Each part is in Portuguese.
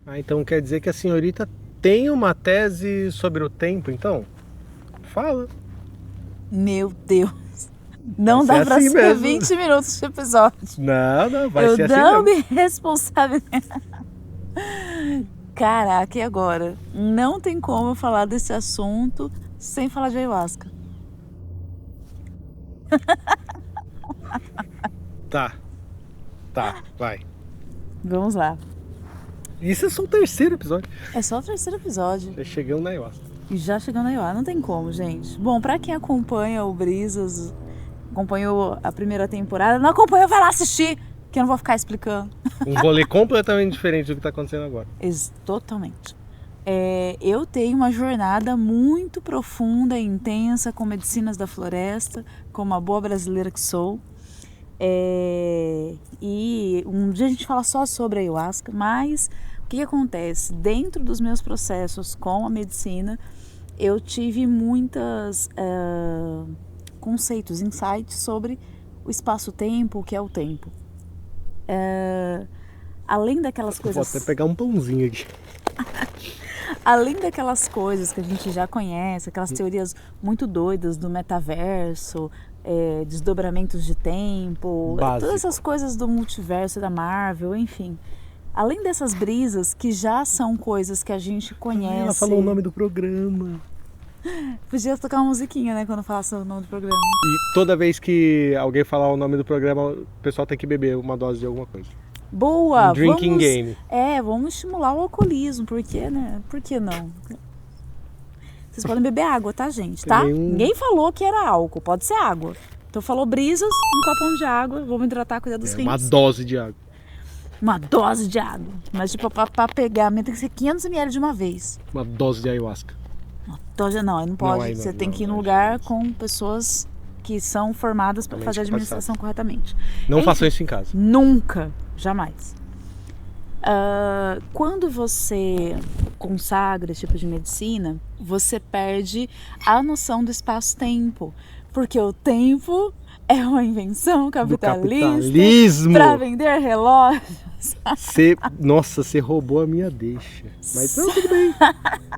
Ah, então quer dizer que a senhorita tem uma tese sobre o tempo, então? Fala. Meu Deus. Vai Não ser dá pra assim ser mesmo. 20 minutos de episódio. Não, vai Eu ser assim não mesmo. me responsabilizo. Caraca, e agora? Não tem como eu falar desse assunto sem falar de ayahuasca. Tá, vai. Vamos lá. Isso é só o terceiro episódio. É só o terceiro episódio. Já chegamos na ayahuasca. E já chegando aí, ó, não tem como, gente. Bom, pra quem acompanha o Brisas, acompanhou a primeira temporada, não acompanhou, vai lá assistir, que eu não vou ficar explicando. Um rolê completamente diferente do que tá acontecendo agora. Totalmente. Eu tenho uma jornada muito profunda e intensa com medicinas da floresta, como a boa brasileira que sou. E um dia a gente fala só sobre a ayahuasca, mas o que acontece? Dentro dos meus processos com a medicina, eu tive muitos conceitos, insights sobre o espaço-tempo, o que é o tempo. Além daquelas coisas... Vou até pegar um pãozinho aqui. Além daquelas coisas que a gente já conhece, aquelas teorias muito doidas do metaverso, desdobramentos de tempo, todas essas coisas do multiverso da Marvel, enfim. Além dessas brisas que já são coisas que a gente conhece... Ela falou o nome do programa. Podia tocar uma musiquinha, né, quando falasse o nome do programa. E toda vez que alguém falar o nome do programa, o pessoal tem que beber uma dose de alguma coisa. Boa! Um drinking game. Vamos estimular o alcoolismo, porque, né? Por que não? Vocês podem beber água, tá, gente? Tá? Ninguém falou que era álcool, pode ser água. Então falou brisas, um copão de água, vamos hidratar, cuidar dos rins. Uma dose de água. Uma dose de água. Mas tipo, pra pegar, tem que ser 500 ml de uma vez. Uma dose de ayahuasca. Uma dose, não pode. Você tem que ir no lugar com pessoas que são formadas para fazer a administração corretamente. Não façam isso em casa. Nunca, jamais. Quando você consagra esse tipo de medicina, você perde a noção do espaço-tempo, porque o tempo é uma invenção capitalista para vender relógios. Nossa, você roubou a minha deixa. Mas não, tudo bem.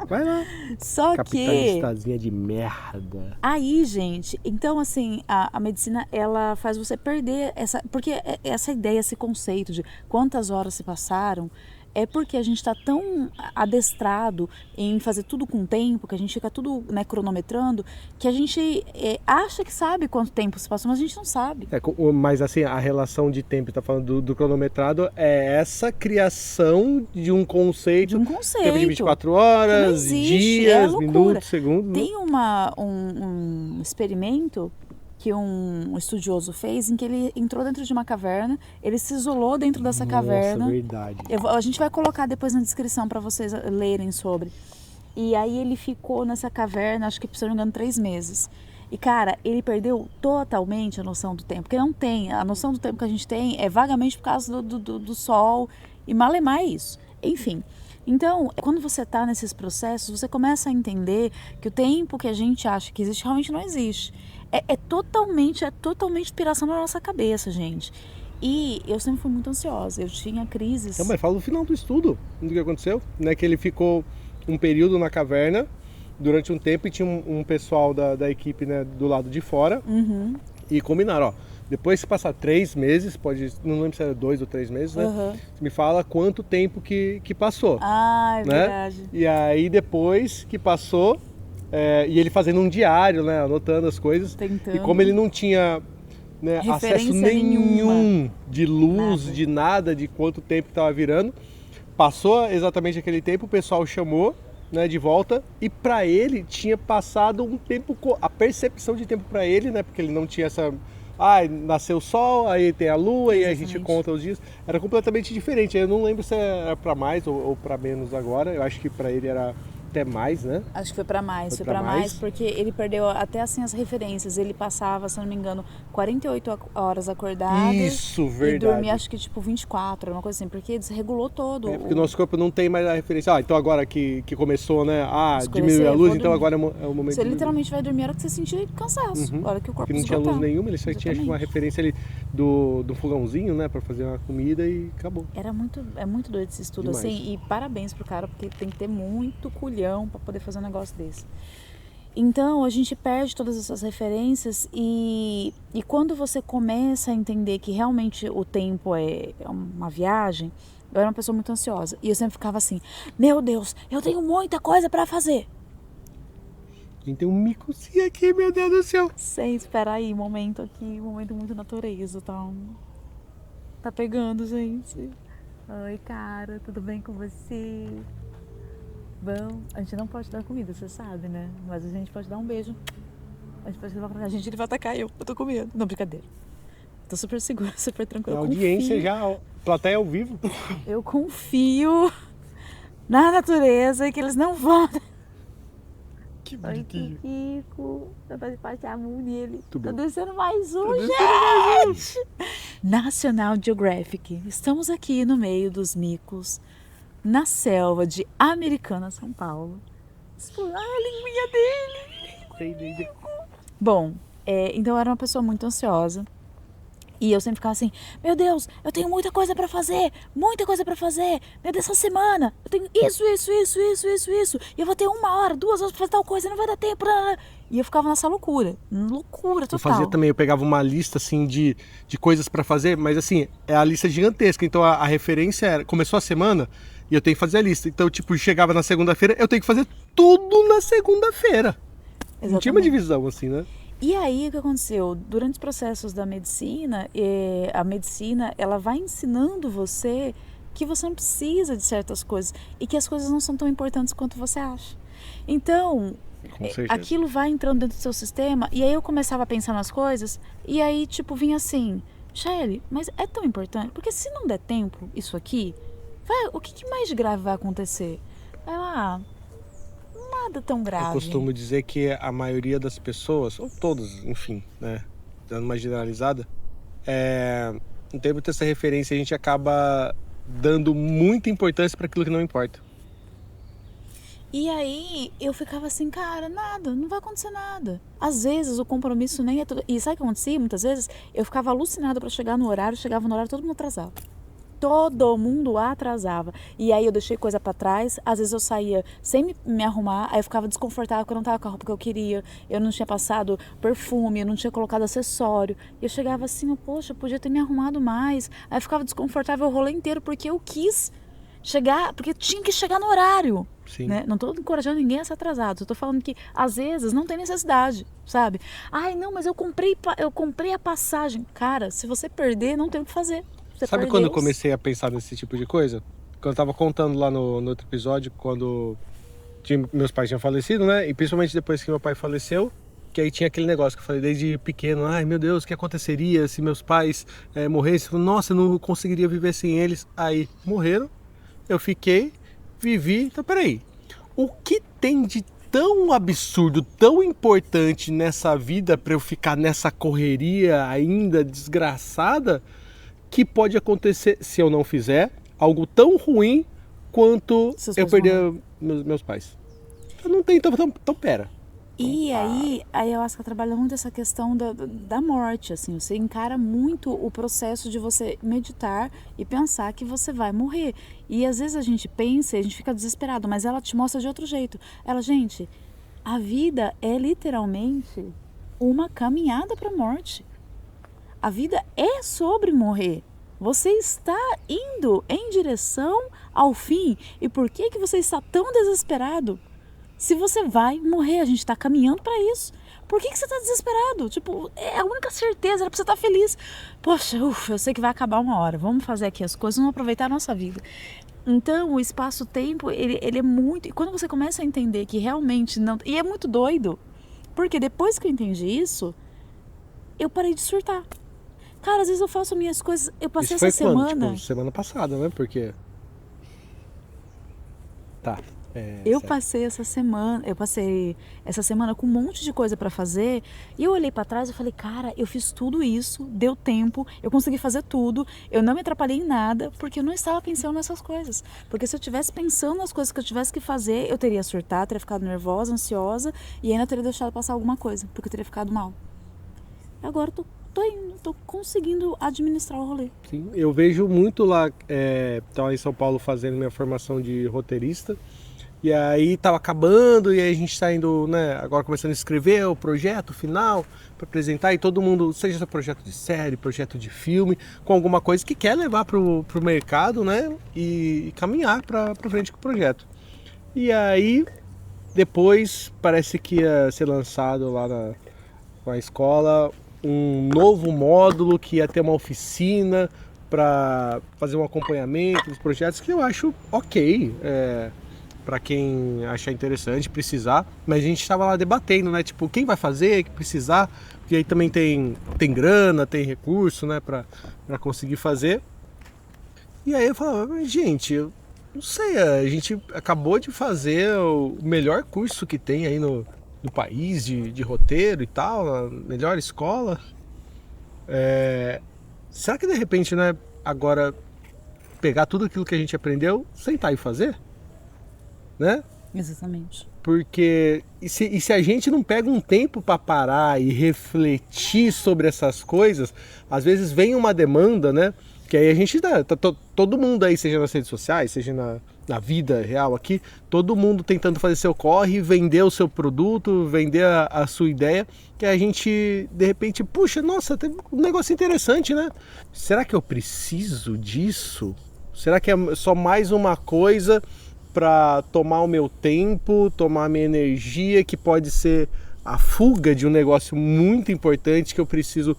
Vai lá. Só capitalistazinha de merda. Aí, gente, então assim, a medicina, ela faz você perder porque essa ideia, esse conceito de quantas horas se passaram, é porque a gente está tão adestrado em fazer tudo com tempo, que a gente fica tudo, né, cronometrando, que a gente acha que sabe quanto tempo se passou, mas a gente não sabe. Mas assim, a relação de tempo, tá falando do cronometrado, é essa criação de um conceito. Tempo de 24 horas, dias, minutos, segundos. Tem um experimento que um estudioso fez, em que ele entrou dentro de uma caverna, ele se isolou dentro dessa caverna. Verdade. A gente vai colocar depois na descrição para vocês lerem sobre. E aí ele ficou nessa caverna, acho que, se não me engano, 3 meses. E, cara, ele perdeu totalmente a noção do tempo, porque não tem. A noção do tempo que a gente tem é vagamente por causa do sol, e malemar é isso. Enfim. Então, quando você está nesses processos, você começa a entender que o tempo que a gente acha que existe realmente não existe. É totalmente inspiração na nossa cabeça, gente. E eu sempre fui muito ansiosa, eu tinha crises. Então, mas fala no final do estudo, do que aconteceu, né? Que ele ficou um período na caverna, durante um tempo, e tinha um pessoal da equipe, né, do lado de fora, e combinaram, ó, depois que passar 3 meses, não lembro se era 2 ou 3 meses, né? Você me fala quanto tempo que passou. Ah, é verdade. Né? E aí depois que passou, e ele fazendo um diário, né, anotando as coisas. Tentando. E como ele não tinha, né, acesso nenhum de luz, de nada, de quanto tempo estava virando, passou exatamente aquele tempo, o pessoal chamou, né, de volta, e para ele tinha passado um tempo, a percepção de tempo para ele, né, porque ele não tinha essa... nasceu o sol, aí tem a lua, e a gente conta os dias. Era completamente diferente. Eu não lembro se era para mais ou para menos agora. Eu acho que para ele era até mais, né? Acho que foi para mais. Foi para mais porque ele perdeu até assim as referências. Ele passava, se não me engano, 48 horas acordado. Isso, verdade. E dormia, acho que tipo 24, uma coisa assim, porque desregulou todo. Porque o nosso corpo não tem mais a referência. Então agora que começou, né? Diminuiu a luz, então agora é o momento. Você literalmente vai dormir a hora que você sentir cansaço. A hora que o corpo que não tinha luz nenhuma, ele só tinha uma referência ali do fogãozinho, né, pra fazer uma comida e acabou. É muito doido esse estudo, Demais. assim, e parabéns pro cara, porque tem que ter muito culhão pra poder fazer um negócio desse. Então, a gente perde todas essas referências e quando você começa a entender que realmente o tempo é uma viagem, eu era uma pessoa muito ansiosa e eu sempre ficava assim, meu Deus, eu tenho muita coisa pra fazer. A gente tem um micozinho aqui, meu Deus do céu. Sem esperar aí, momento aqui, momento muito natureza, tá pegando, gente. Oi, cara, tudo bem com você? Bom, a gente não pode dar comida, você sabe, né? Mas a gente pode dar um beijo. A gente pode levar pra cá. A gente, ele vai atacar eu tô com medo. Não, brincadeira. Tô super segura, super tranquila. A audiência já, plateia ao vivo. Eu confio na natureza e que eles não vão. Que Oi, bonitinho. Kiko. Tá fazendo parte a mão dele. Tudo Tá bem. descendo mais um, descendo gente! National Geographic. Estamos aqui no meio dos micos, na selva de Americana, São Paulo. Explorar a linguinha dele. Bom, então eu era uma pessoa muito ansiosa. E eu sempre ficava assim, meu Deus, eu tenho muita coisa pra fazer. Meu Deus, essa semana eu tenho isso. E eu vou ter 1 hora, 2 horas pra fazer tal coisa, não vai dar tempo. E eu ficava nessa loucura total. Eu fazia também, eu pegava uma lista assim de coisas pra fazer, mas assim, é a lista gigantesca. Então a referência era, começou a semana e eu tenho que fazer a lista. Então, tipo, chegava na segunda-feira, eu tenho que fazer tudo na segunda-feira. Não tinha uma divisão assim, né? E aí, o que aconteceu? Durante os processos da medicina, a medicina, ela vai ensinando você que você não precisa de certas coisas e que as coisas não são tão importantes quanto você acha. Então, aquilo vai entrando dentro do seu sistema e aí eu começava a pensar nas coisas e aí, tipo, vinha assim, Shelly, mas é tão importante? Porque se não der tempo, isso aqui, o que mais de grave vai acontecer? Vai lá... Nada tão grave. Eu costumo dizer que a maioria das pessoas, ou todas, enfim, né, dando uma generalizada, no tempo de ter essa referência, a gente acaba dando muita importância para aquilo que não importa. E aí eu ficava assim, cara, nada, não vai acontecer nada. Às vezes o compromisso nem é tudo. E sabe o que acontecia? Muitas vezes eu ficava alucinada para chegar no horário, chegava no horário, todo mundo atrasava. Todo mundo atrasava. E aí eu deixei coisa pra trás. Às vezes eu saía sem me arrumar. Aí eu ficava desconfortável porque eu não tava com a roupa que eu queria. Eu não tinha passado perfume, eu não tinha colocado acessório. E eu chegava assim, poxa, eu podia ter me arrumado mais. Aí eu ficava desconfortável o rolê inteiro porque eu quis chegar, porque eu tinha que chegar no horário. Sim. Né? Não tô encorajando ninguém a ser atrasado. Eu tô falando que às vezes não tem necessidade, sabe? Ai, não, mas eu comprei a passagem. Cara, se você perder, não tem o que fazer. Sabe quando eu comecei a pensar nesse tipo de coisa? Quando eu tava contando lá no outro episódio, quando meus pais tinham falecido, né? E principalmente depois que meu pai faleceu, que aí tinha aquele negócio que eu falei desde pequeno, ai meu Deus, o que aconteceria se meus pais morressem? Nossa, eu não conseguiria viver sem eles. Aí morreram, eu fiquei, vivi, então peraí, o que tem de tão absurdo, tão importante nessa vida para eu ficar nessa correria ainda desgraçada, que pode acontecer se eu não fizer algo tão ruim quanto eu perder meus pais. Então não tem, então pera. E aí eu acho que trabalha muito essa questão da morte, assim, você encara muito o processo de você meditar e pensar que você vai morrer. E às vezes a gente pensa e a gente fica desesperado, mas ela te mostra de outro jeito. Gente, a vida é literalmente uma caminhada para a morte. A vida é sobre morrer. Você está indo em direção ao fim. E por que você está tão desesperado? Se você vai morrer, a gente está caminhando para isso. Por que você está desesperado? Tipo, é a única certeza, era para você estar feliz. Poxa, eu sei que vai acabar uma hora. Vamos fazer aqui as coisas, vamos aproveitar a nossa vida. Então, o espaço-tempo, ele é muito... E quando você começa a entender que realmente não... E é muito doido. Porque depois que eu entendi isso, eu parei de surtar. Cara, às vezes eu faço minhas coisas... Eu passei isso essa foi quando? semana... Tipo, semana passada, né? Porque... Tá. Eu passei essa semana com um monte de coisa pra fazer e eu olhei pra trás e falei, cara, eu fiz tudo isso, deu tempo, eu consegui fazer tudo, eu não me atrapalhei em nada porque eu não estava pensando nessas coisas. Porque se eu estivesse pensando nas coisas que eu tivesse que fazer, eu teria surtado, teria ficado nervosa, ansiosa e ainda teria deixado passar alguma coisa, porque eu teria ficado mal. Agora eu tô tô indo, tô conseguindo administrar o rolê. Sim, eu vejo muito lá, tava em São Paulo fazendo minha formação de roteirista, e aí tava acabando, e aí a gente tá indo, né, agora começando a escrever o projeto final para apresentar, e todo mundo, seja projeto de série, projeto de filme, com alguma coisa que quer levar pro mercado, né, e caminhar para frente com o projeto. E aí, depois, parece que ia ser lançado lá na escola um novo módulo que ia ter uma oficina para fazer um acompanhamento dos projetos, que eu acho ok, para quem achar interessante, precisar, mas a gente estava lá debatendo, né, tipo, quem vai fazer, que precisar, porque aí também tem grana, tem recurso, né, para conseguir fazer. E aí eu falava, gente, eu não sei, a gente acabou de fazer o melhor curso que tem aí no país de roteiro e tal, a melhor escola. Será que de repente, né, agora pegar tudo aquilo que a gente aprendeu, sentar e fazer? Né? Exatamente. Porque e se a gente não pega um tempo para parar e refletir sobre essas coisas, às vezes vem uma demanda, né? Que aí a gente dá, todo mundo aí, seja nas redes sociais, seja na vida real aqui, todo mundo tentando fazer seu corre, vender o seu produto, vender a sua ideia, que a gente, de repente, puxa, nossa, tem um negócio interessante, né? Será que eu preciso disso? Será que é só mais uma coisa para tomar o meu tempo, tomar a minha energia, que pode ser a fuga de um negócio muito importante que eu preciso,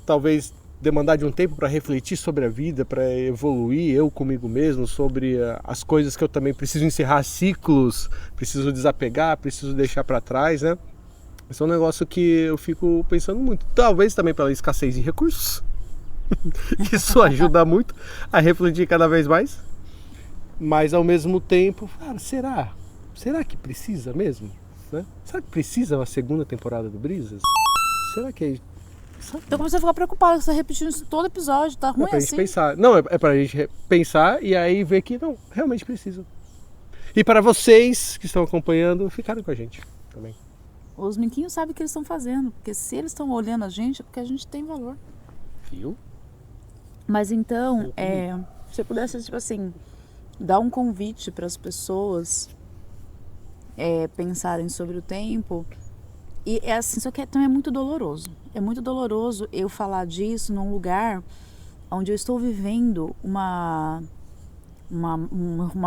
talvez, demandar de um tempo para refletir sobre a vida, para evoluir eu comigo mesmo, sobre as coisas que eu também preciso encerrar ciclos, preciso desapegar, preciso deixar para trás, né? Esse é um negócio que eu fico pensando muito. Talvez também pela escassez de recursos. Isso ajuda muito a refletir cada vez mais. Mas ao mesmo tempo, cara, será que precisa mesmo? Né? Será que precisa uma segunda temporada do Brisas? Será que Então comecei a ficar preocupada, você tá repetindo isso todo episódio, tá ruim pra assim? gente pensar. Não, é pra gente pensar e aí ver que não, realmente precisa. E para vocês que estão acompanhando, ficaram com a gente também. Os minquinhos sabem o que eles estão fazendo, porque se eles estão olhando a gente, é porque a gente tem valor. Viu? Mas então, se eu pudesse, tipo assim, dar um convite para as pessoas pensarem sobre o tempo, e é assim, só que também é muito doloroso. É muito doloroso eu falar disso num lugar onde eu estou vivendo uma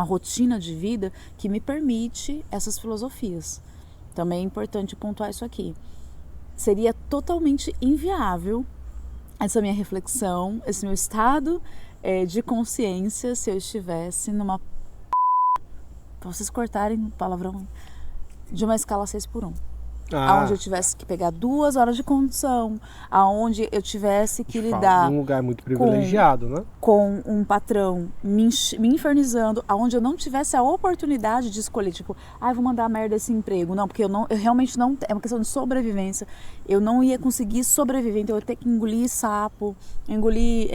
rotina de vida que me permite essas filosofias. Também é importante pontuar isso aqui. Seria totalmente inviável essa minha reflexão, esse meu estado de consciência se eu estivesse numa... Pra vocês cortarem o palavrão, de uma escala 6x1. Aonde eu tivesse que pegar 2 horas de condução, aonde eu tivesse que lidar um lugar muito privilegiado, né? Com um patrão me infernizando, aonde eu não tivesse a oportunidade de escolher, tipo, vou mandar merda esse emprego. Não, porque eu realmente não, é uma questão de sobrevivência. Eu não ia conseguir sobreviver, então eu ia ter que engolir sapo, engolir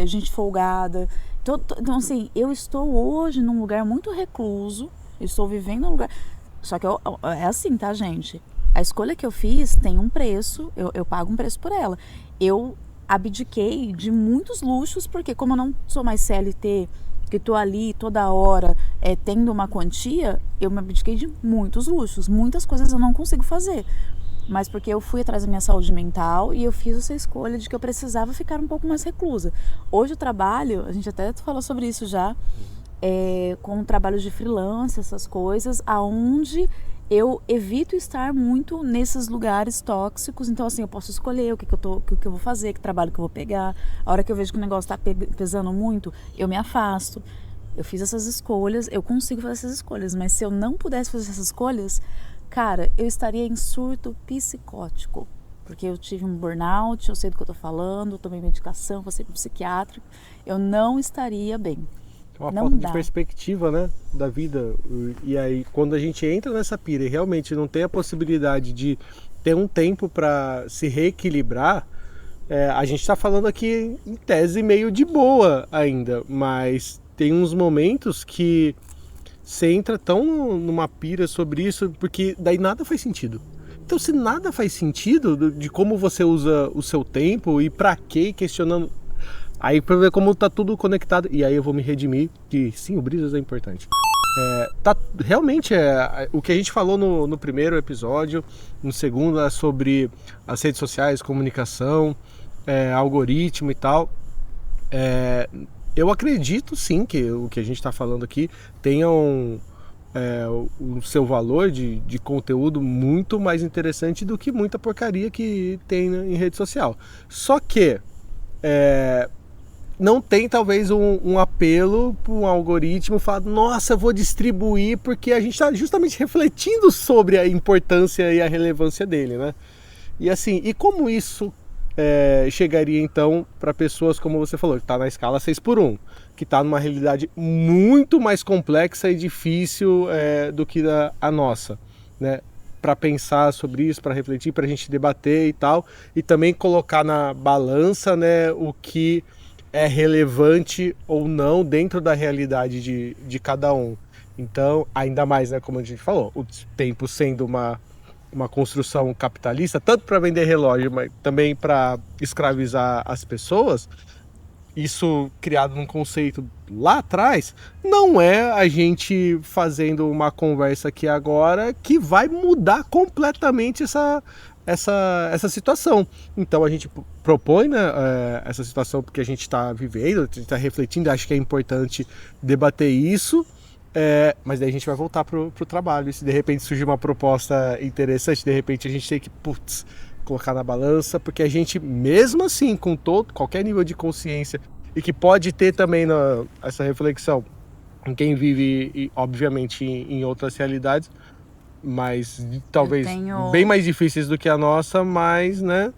gente folgada. Então, assim, eu estou hoje num lugar muito recluso, eu estou vivendo num lugar... Só que é assim, tá, gente? A escolha que eu fiz tem um preço, eu pago um preço por ela. Eu abdiquei de muitos luxos, porque como eu não sou mais CLT, que estou ali toda hora tendo uma quantia, eu me abdiquei de muitos luxos. Muitas coisas eu não consigo fazer. Mas porque eu fui atrás da minha saúde mental e eu fiz essa escolha de que eu precisava ficar um pouco mais reclusa. Hoje eu trabalho, a gente até falou sobre isso já, com trabalhos de freelance, essas coisas, aonde eu evito estar muito nesses lugares tóxicos. Então, assim, eu posso escolher o que eu vou fazer, que trabalho que eu vou pegar. A hora que eu vejo que o negócio está pesando muito, eu me afasto. Eu fiz essas escolhas, eu consigo fazer essas escolhas. Mas se eu não pudesse fazer essas escolhas, cara, eu estaria em surto psicótico. Porque eu tive um burnout, eu sei do que eu tô falando, eu tomei medicação, passei pro psiquiátrico. Eu não estaria bem. Uma falta de perspectiva, né, da vida. E aí, quando a gente entra nessa pira e realmente não tem a possibilidade de ter um tempo para se reequilibrar, a gente está falando aqui em tese meio de boa ainda, mas tem uns momentos que você entra tão numa pira sobre isso, porque daí nada faz sentido. Então, se nada faz sentido de como você usa o seu tempo e pra quê, questionando. Aí pra ver como tá tudo conectado. E aí eu vou me redimir que sim, o Brisas é importante. Realmente o que a gente falou no primeiro episódio, no segundo é sobre as redes sociais, comunicação, algoritmo e tal. Eu acredito sim que o que a gente está falando aqui tenha o seu valor de conteúdo muito mais interessante do que muita porcaria que tem em rede social. Só que não tem talvez um apelo para um algoritmo falar, nossa, eu vou distribuir, porque a gente está justamente refletindo sobre a importância e a relevância dele, né? E assim, e como isso chegaria então para pessoas, como você falou, que está na escala 6x1, que está numa realidade muito mais complexa e difícil do que a nossa, né? Para pensar sobre isso, para refletir, para a gente debater e tal, e também colocar na balança, né, o que é relevante ou não dentro da realidade de cada um. Então, ainda mais, né, como a gente falou, o tempo sendo uma construção capitalista, tanto para vender relógio, mas também para escravizar as pessoas, isso criado num conceito lá atrás, não é a gente fazendo uma conversa aqui agora que vai mudar completamente essa situação. Então a gente propõe, né, essa situação porque a gente está vivendo, a gente está refletindo, acho que é importante debater isso, mas daí a gente vai voltar pro trabalho. E se de repente surgir uma proposta interessante, de repente a gente tem que colocar na balança, porque a gente, mesmo assim, com qualquer nível de consciência, e que pode ter também essa reflexão em quem vive, obviamente, em outras realidades, mas talvez bem mais difíceis do que a nossa, mas, né?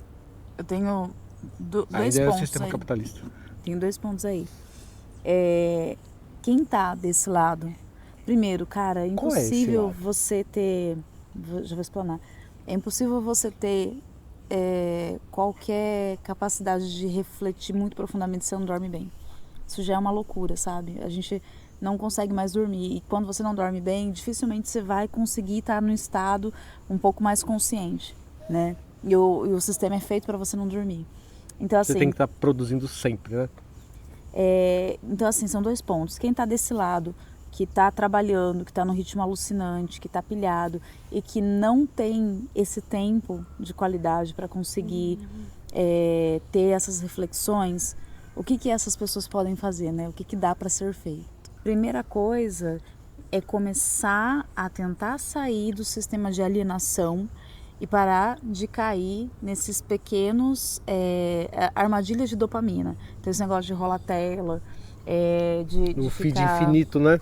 Eu tenho dois ainda pontos é o sistema aí. capitalista. Tenho 2 pontos aí. Quem tá desse lado? Primeiro, cara, é impossível você ter... Já vou explanar. É impossível você ter qualquer capacidade de refletir muito profundamente se você não dorme bem. Isso já é uma loucura, sabe? A gente não consegue mais dormir. E quando você não dorme bem, dificilmente você vai conseguir estar num estado um pouco mais consciente, né? E o sistema é feito para você não dormir. Então, assim, você tem que estar produzindo sempre, né? Então, assim, são 2 pontos. Quem está desse lado, que está trabalhando, que está num ritmo alucinante, que está pilhado e que não tem esse tempo de qualidade para conseguir ter essas reflexões, o que essas pessoas podem fazer, né? O que dá para ser feito? Primeira coisa é começar a tentar sair do sistema de alienação e parar de cair nesses pequenos armadilhas de dopamina. Então, esse negócio de rolar tela, no feed infinito, né?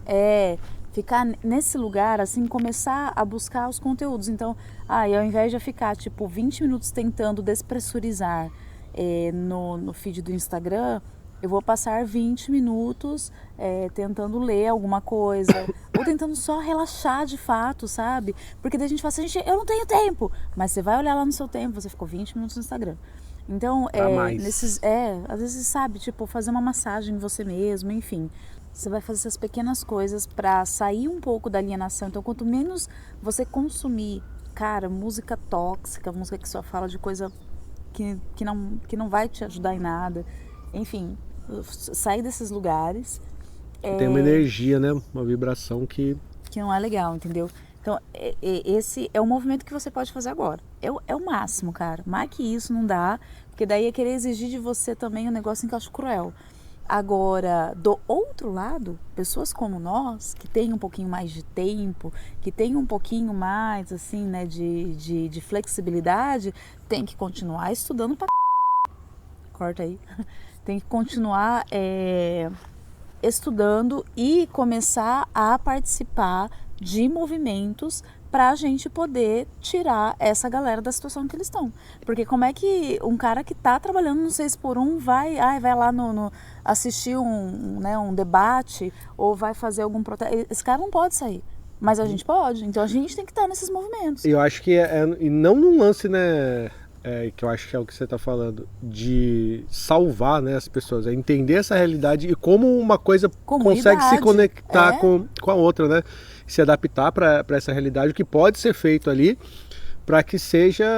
Ficar nesse lugar, assim, começar a buscar os conteúdos. Então, ao invés de ficar, 20 minutos tentando despressurizar no feed do Instagram, eu vou passar 20 minutos tentando ler alguma coisa, ou tentando só relaxar de fato, sabe? Porque daí a gente fala assim, eu não tenho tempo, mas você vai olhar lá no seu tempo, você ficou 20 minutos no Instagram. Então, às vezes, sabe, fazer uma massagem em você mesmo, enfim. Você vai fazer essas pequenas coisas para sair um pouco da alienação. Então, quanto menos você consumir, cara, música tóxica, música que só fala de coisa que não vai te ajudar em nada, enfim, sair desses lugares. Tem uma energia, né? Uma vibração que não é legal, entendeu? Então, esse é o movimento que você pode fazer agora. É o máximo, cara. Mais que isso não dá, porque daí é querer exigir de você também um negócio que eu acho cruel. Agora, do outro lado, pessoas como nós, que tem um pouquinho mais de tempo, que tem um pouquinho mais, assim, né, de flexibilidade, tem que continuar estudando pra... Corta aí. Tem que continuar estudando e começar a participar de movimentos para a gente poder tirar essa galera da situação que eles estão. Porque como é que um cara que está trabalhando no 6x1 vai lá assistir um debate ou vai fazer algum protesto? Esse cara não pode sair, mas a gente pode. Então a gente tem que estar nesses movimentos. Eu acho que e não num lance, né, que eu acho que é o que você está falando, de salvar, né, as pessoas, entender essa realidade e como uma coisa consegue se conectar com a outra, né? Se adaptar para essa realidade, o que pode ser feito ali, para que seja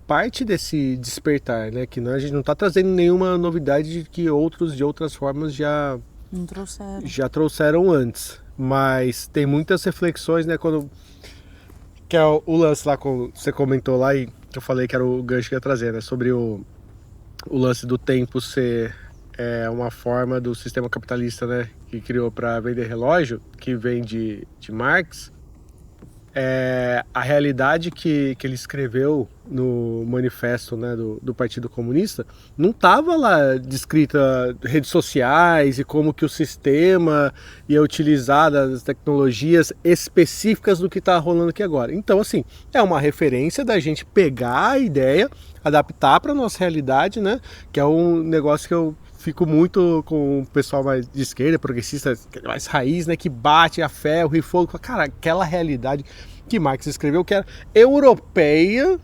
parte desse despertar, né? Que a gente não está trazendo nenhuma novidade de que outros de outras formas já trouxeram antes, mas tem muitas reflexões, né? Que é o lance lá, como você comentou lá e eu falei que era o gancho que ia trazer, né? Sobre o lance do tempo ser uma forma do sistema capitalista, né? Que criou para vender relógio, que vem de Marx. A realidade que ele escreveu no manifesto, né, do Partido Comunista não estava lá descrita redes sociais e como que o sistema ia utilizar das tecnologias específicas do que está rolando aqui agora. Então, assim, é uma referência da gente pegar a ideia, adaptar para a nossa realidade, né, que é um negócio que eu fico muito com o pessoal mais de esquerda, progressista, mais raiz, né, que bate a ferro e fogo. Cara, aquela realidade que Marx escreveu, que era europeia,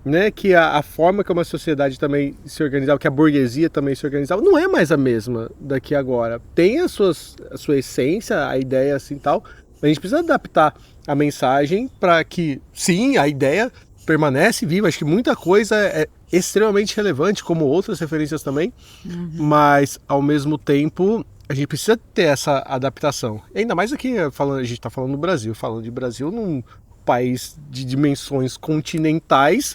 né, que a forma que uma sociedade também se organizava, que a burguesia também se organizava, não é mais a mesma daqui agora. Tem a sua essência, a ideia assim tal, mas a gente precisa adaptar a mensagem para que, sim, a ideia permanece viva. Acho que muita coisa é extremamente relevante, como outras referências também, mas ao mesmo tempo a gente precisa ter essa adaptação. E ainda mais aqui, a gente está falando do Brasil, falando de Brasil num país de dimensões continentais,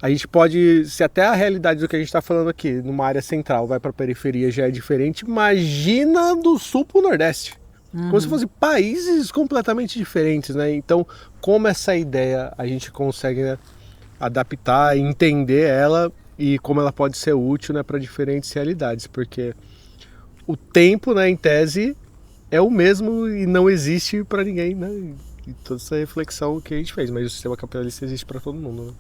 a gente pode, se até a realidade do que a gente está falando aqui, numa área central, vai para a periferia já é diferente, imagina do sul para o nordeste. Como se fossem países completamente diferentes, né? Então, como essa ideia a gente consegue, né, adaptar, entender ela e como ela pode ser útil, né, para diferentes realidades, porque o tempo, né, em tese, é o mesmo e não existe para ninguém, né? E toda essa reflexão que a gente fez, mas o sistema capitalista existe para todo mundo, né?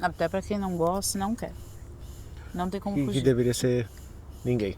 Até para quem não gosta e não quer. Não tem como fugir. Que deveria ser ninguém.